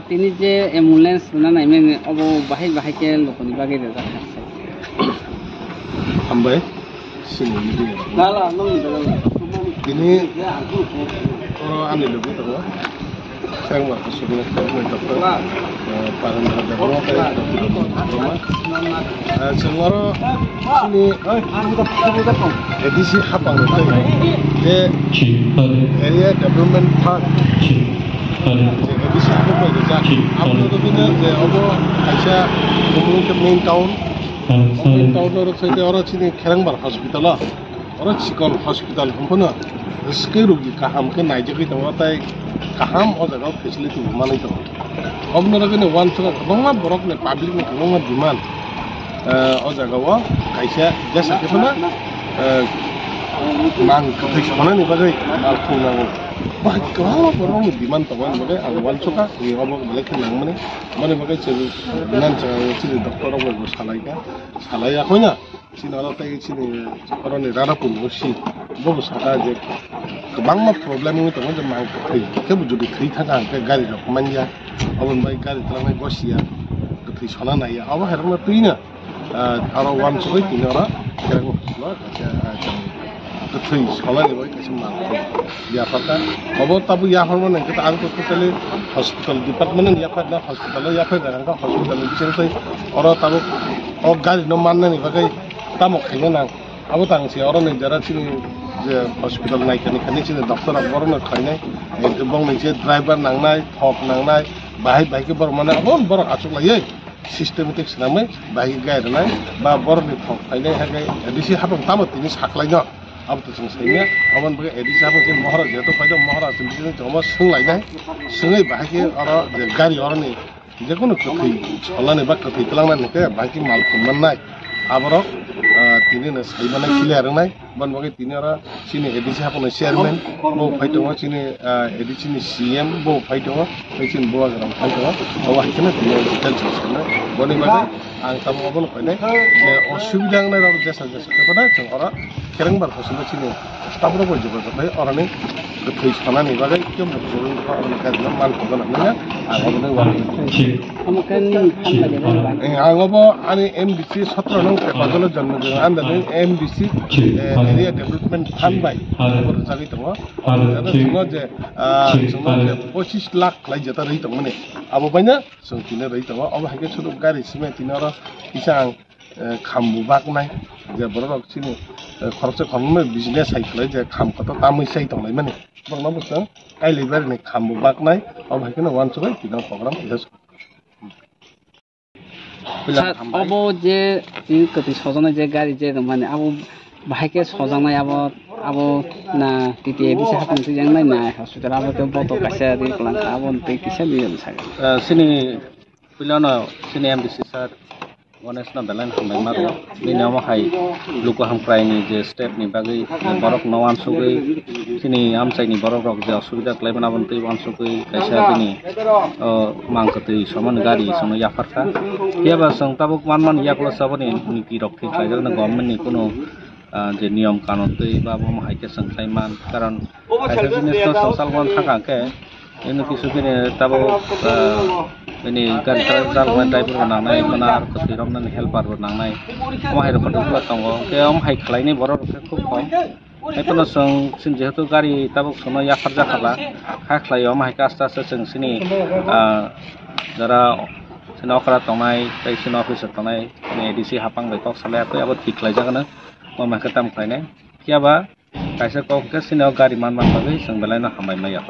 তিনি যে এম্বুলেন্স না নাই মানে অব বাহাই বাহাইকে লোকনি বাগে রেজা খাচ্ছে আমবাই সিনি ini ani lebih tahu saya mau kesulitan dokter paling ada semua sini edisi apa itu area development park edisi apa itu apa itu punya apa Aisyah kemudian main town orang saya orang sini Kerangbar hospital lah orang Cikon hospital hampuna Rizki rugi kaham ke naijaki tengah tay kaham oh jaga facility mana itu अब नरके ने वन सुगा गंगा बरक ने पब्लिक ने गंगा डिमांड ओ जागा वा कैसे जैसा के ना मांग कथि सना नि बगै माल खुनागो बा गंगा बरक ने डिमांड त वन बगै अब वन सुगा नि अब बले के नांग माने बगै चाहिँ नान चाहिँ डक्टर अब सालाइका सालाया खोइना सिनाला तै सिनि परने रारा पुनोसी बबो साका जे गोबां प्रब्लेम नि दङ जे मांग कथि के जुदि थै थाका के गाडी रखमानिया अबन बाई गाडी तलांनाय गसिया कथि सना नाया अब हेरना तुइना आरो वान सबै तिनरा केरगो ला कथि सला ने बाई कसम मा या पता अब तब या हरमन के आरो टोटली हॉस्पिटल डिपार्टमेंट या फादा हॉस्पिटल या फादा का हॉस्पिटल बिसेन तै और तब ओ गाडी न मानना नि बागै तामो खाइना ना अब तांसे और नै जरा छिनि जे हॉस्पिटल नायखानि खानि छिनि डॉक्टर बरनो खाइनाय बं मोनसे ड्राइवर नांनाय थक नांनाय बाहाय बाहायके बर माने अब बर आचुक लायै सिस्टेमेटिक नामै बाहाय गायरनाय बा बरनि थक खाइनाय हागै एदिसि हाबं तामो तिनि साखलायनो अब त जों सैया अबन बगे एदिसि हाबं जे महरा जेतो फायदा महरा जों जमा सोंलायनाय सोङै बाहायके अर जे गाडी अरनि जेकुनु कथै छलाने बा कथै तलांनाय के बाहायके माल खमनाय आबरक तिनी साइबानाय खिलारनाय बन बगे तिनीरा सिनि एदिसि हाबं चेयरमैन बो फाइदङ सिनि एदिसिनि सीएम बो फाइदङ सिनि बो ग्राम फाइदङ अब हाइकना तिनी डिटेल छना बनि बागै आं तब अबन फाइनाय जे असुबिदा नाय रब जेसा जेसा केबा जों अरा केरंबार हसिना सिनि स्टाफरो बो जबो जबाय अरानि गथै सनानि बागै के मजों अरानि गाजना मान खगना नङा आं अबन वान आं अब आनि एमडीसी 17 नং पेपाजल जन्म जों आन्दानि एमडीसी एरिया डेभलपमेन्ट फान्ड बाय जागै दङ आरो जोङो जे 25 लाख लाइ जता रहि दङ माने अब बायना जों तिने रहि दङ अब हागे सुरु गारि सिमे तिनरा इसा खामबु बाकनाय जे बरक सिनि खरच खनमे बिजनेस साइकल जे खाम कत तामै साइ दंलाय माने बंना बुसं काइलेबार ने खामबु बाकनाय अब हागे वान सबै तिना प्रोग्राम इदास अब जे कति सजना जे गाडी जे माने अब बाहायके सजानाय अब ना तिति एदिसि हाबं जोंनाय ना हस्पिटाल अब त्यो बतो कासे दि प्लान अब तै किसे दियन सागा सिनि पिलाना सिनि एमडीसी सर गणेश ना बेलान हमनाय मारो बिनि अमाहाय लुको हामफ्रायनि जे स्टेपनि बागै बरक नवान सुगै सिनि आमसायनि बरक रक जे असुबिदा क्लाइबना बन्तै वान सुगै कायसा बिनि मांकतै समान गाडी सम याफारखा केबा सं ताबुक मान याकल सबनि नीति रखै कायजन गभर्नमेन्टनि कोनो जे नियम कानुन तै बा अमाहाय के संख्लायमान कारण कायसा जिनिस सोशल वन थाका के इन किसु बिनि Tabo ini garis jalan driver nangnai benar ketiram helper nangnai mahir kotor tongo ke hai khlai ni borok ke khub kom epono song sin jehetu gari tabuk sono ya kharja khala ha khlai hai ka asta asta sing sini jara sino khara tongnai tai sino office tongnai ni dc hapang bai tok sale apai abo thik khlai jagana ma ka tam khlainai kiaba kaisa kok ke sino gari man bagai sing belai na hamai mai ya